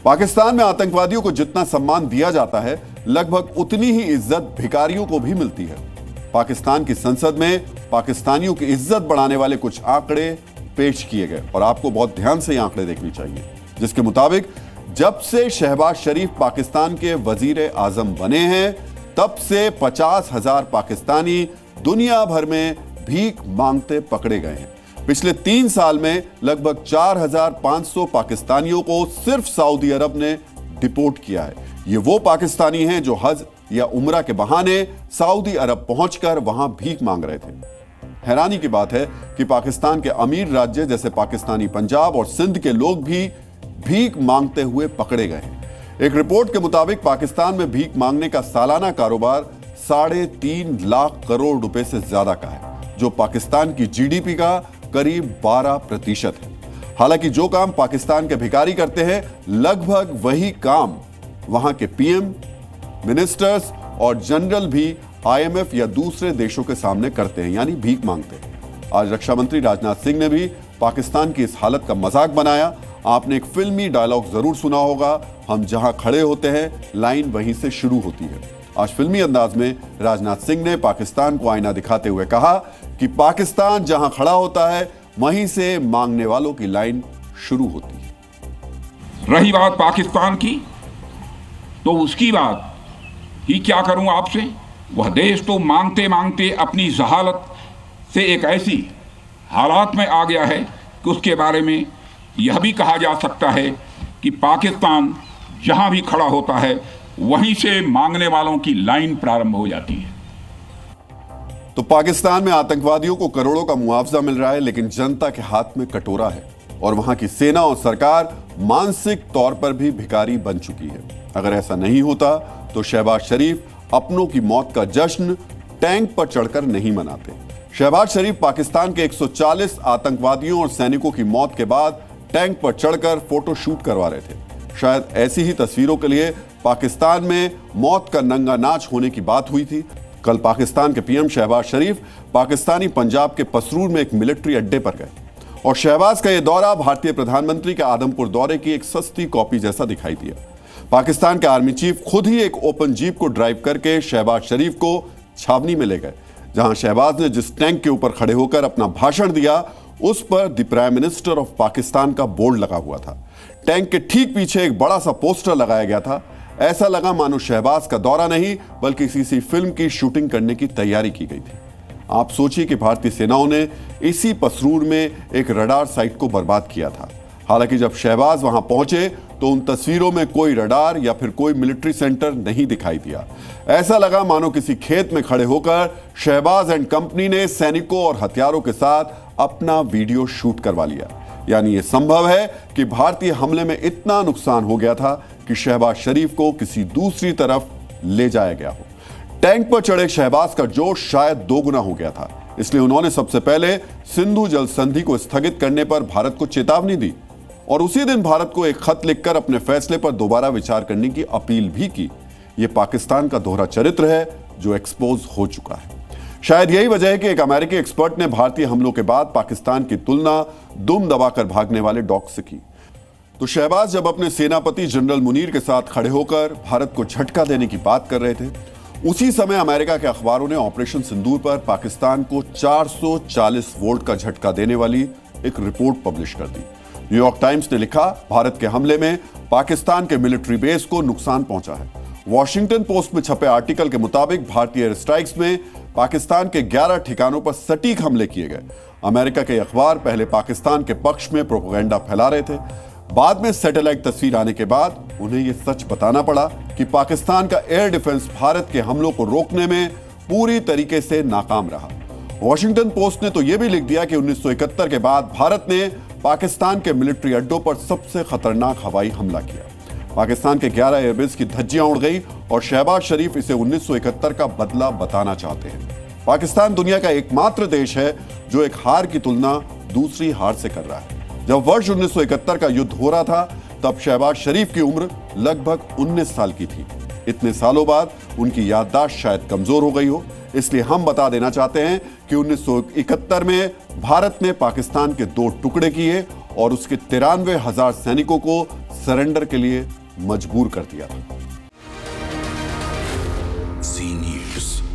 पाकिस्तान में आतंकवादियों को जितना सम्मान दिया जाता है, लगभग उतनी ही इज्जत भिखारियों को भी मिलती है। पाकिस्तान की संसद में पाकिस्तानियों की इज्जत बढ़ाने वाले कुछ आंकड़े पेश किए गए और आपको बहुत ध्यान से ये आंकड़े देखने चाहिए, जिसके मुताबिक जब से शहबाज शरीफ पाकिस्तान के वजीर आजम बने हैं, तब से 50,000 पाकिस्तानी दुनिया भर में भीख मांगते पकड़े गए हैं। पिछले 3 साल में लगभग 4,500 पाकिस्तानियों को सिर्फ सऊदी अरब ने डिपोर्ट किया है। ये वो पाकिस्तानी हैं जो हज या उम्रा के बहाने सऊदी अरब पहुंचकर वहां भीख मांग रहे थे। हैरानी की बात है कि पाकिस्तान के अमीर राज्य जैसे पाकिस्तानी पंजाब और सिंध के लोग भी भीख मांगते हुए पकड़े गए हैं। एक रिपोर्ट के मुताबिक पाकिस्तान में भीख मांगने का सालाना कारोबार 3.5 लाख करोड़ रुपए से ज्यादा का है, जो पाकिस्तान की जीडीपी का करीब 12% है। हालांकि जो काम पाकिस्तान के भिखारी करते हैं, लगभग वही काम वहां के पीएम, मिनिस्टर्स और जनरल भी आईएमएफ या दूसरे देशों के सामने करते हैं, यानी भीख मांगते हैं। आज रक्षा मंत्री राजनाथ सिंह ने भी पाकिस्तान की इस हालत का मजाक बनाया। आपने एक फिल्मी डायलॉग जरूर सुना होगा, हम जहां खड़े होते हैं लाइन वहीं से शुरू होती है। आज फिल्मी अंदाज में राजनाथ सिंह ने पाकिस्तान को आईना दिखाते हुए कहा कि पाकिस्तान जहां खड़ा होता है वहीं से मांगने वालों की लाइन शुरू होती है। रही बात पाकिस्तान की, तो उसकी बात ही क्या करूं आपसे। वह देश तो मांगते मांगते अपनी जहालत से एक ऐसी हालात में आ गया है कि उसके बारे में यह भी कहा जा सकता है कि पाकिस्तान जहां भी खड़ा होता है वहीं से मांगने वालों की लाइन प्रारंभ हो जाती है। तो पाकिस्तान में आतंकवादियों को करोड़ों का मुआवजा मिल रहा है, लेकिन जनता के हाथ में कटोरा है और वहां की सेना और सरकार मानसिक तौर पर भी भिखारी बन चुकी है। अगर ऐसा नहीं होता तो शहबाज शरीफ अपनों की मौत का जश्न टैंक पर चढ़कर नहीं मनाते। शहबाज शरीफ पाकिस्तान के 140 आतंकवादियों और सैनिकों की मौत के बाद टैंक पर चढ़कर फोटो शूट करवा रहे थे। शायद ऐसी ही तस्वीरों के लिए पाकिस्तान में मौत का नंगा नाच होने की बात हुई थी। कल पाकिस्तान के पीएम शहबाज शरीफ पाकिस्तानी पंजाब के पसरूर में एक मिलिट्री अड्डे पर गए और शहबाज का यह दौरा भारतीय प्रधानमंत्री के आदमपुर दौरे की एक सस्ती कॉपी जैसा दिखाई दिया। पाकिस्तान के आर्मी चीफ खुद ही एक ओपन जीप को ड्राइव करके शहबाज शरीफ को छावनी में ले गए, जहां शहबाज ने जिस टैंक के ऊपर खड़े होकर अपना भाषण दिया उस पर the prime minister of Pakistan का बोर्ड लगा हुआ था। टैंक के ठीक पीछे एक बड़ा सा पोस्टर लगाया गया था। ऐसा लगा मानो शहबाज का दौरा नहीं बल्कि किसी फिल्म की शूटिंग करने की तैयारी की गई थी। आप सोचिए कि भारतीय सेनाओं ने इसी पसरूर में एक रडार साइट को बर्बाद किया था। हालांकि जब शहबाज वहां पहुंचे तो उन तस्वीरों में कोई रडार या फिर कोई मिलिट्री सेंटर नहीं दिखाई दिया। ऐसा लगा मानो किसी खेत में खड़े होकर शहबाज एंड कंपनी ने सैनिकों और हथियारों के साथ अपना वीडियो शूट करवा लिया। यानी यह संभव है कि भारतीय हमले में इतना नुकसान हो गया था कि शहबाज शरीफ को किसी दूसरी तरफ ले जाया गया हो। टैंक पर चढ़े शहबाज का जोश शायद दोगुना हो गया था, इसलिए उन्होंने सबसे पहले सिंधु जल संधि को स्थगित करने पर भारत को चेतावनी दी और उसी दिन भारत को एक खत लिखकर अपने फैसले पर दोबारा विचार करने की अपील भी की। यह पाकिस्तान का दोहरा चरित्र है जो एक्सपोज हो चुका है। शायद यही वजह है कि एक अमेरिकी एक्सपर्ट ने भारतीय हमलों के बाद पाकिस्तान की तुलना दुम दबाकर भागने वाले डॉग से की। तो शहबाज जब अपने सेनापति जनरल मुनीर के साथ खड़े होकर भारत को झटका देने की बात कर रहे थे, उसी समय अमेरिका के अखबारों ने ऑपरेशन सिंदूर पर पाकिस्तान को 440 वोल्ट का झटका देने वाली एक रिपोर्ट पब्लिश कर दी। न्यूयॉर्क टाइम्स ने लिखा, भारत के हमले में पाकिस्तान के मिलिट्री बेस को नुकसान पहुंचा है। वॉशिंगटन पोस्ट में छपे आर्टिकल के मुताबिक भारतीय एयर स्ट्राइक्स में पाकिस्तान के 11 ठिकानों पर सटीक हमले किए गए। अमेरिका के अखबार पहले पाकिस्तान के पक्ष में प्रोपेगेंडा फैला रहे थे। बाद में सैटेलाइट तस्वीर आने के बाद उन्हें यह सच बताना पड़ा कि पाकिस्तान का एयर डिफेंस भारत के हमलों को रोकने में पूरी तरीके से नाकाम रहा। वॉशिंगटन पोस्ट ने तो यह भी लिख दिया कि 1971 के बाद भारत ने पाकिस्तान के मिलिट्री अड्डों पर सबसे खतरनाक हवाई हमला किया। पाकिस्तान के 11 एयरबेस की धज्जियां उड़ गई और शहबाज शरीफ इसे 1971 का बदला बताना चाहते हैं। पाकिस्तान दुनिया का एकमात्र देश है जो एक हार की तुलना दूसरी हार से कर रहा है। जब वर्ष 1971 का युद्ध हो रहा था तब शहबाज शरीफ की उम्र लगभग 19 साल की थी। इतने सालों बाद उनकी याददाश्त शायद कमजोर हो गई हो, इसलिए हम बता देना चाहते हैं कि 1971 में भारत ने पाकिस्तान के 2 टुकड़े किए और उसके 93,000 सैनिकों को सरेंडर के लिए मजबूर कर दिया। जी न्यूज़।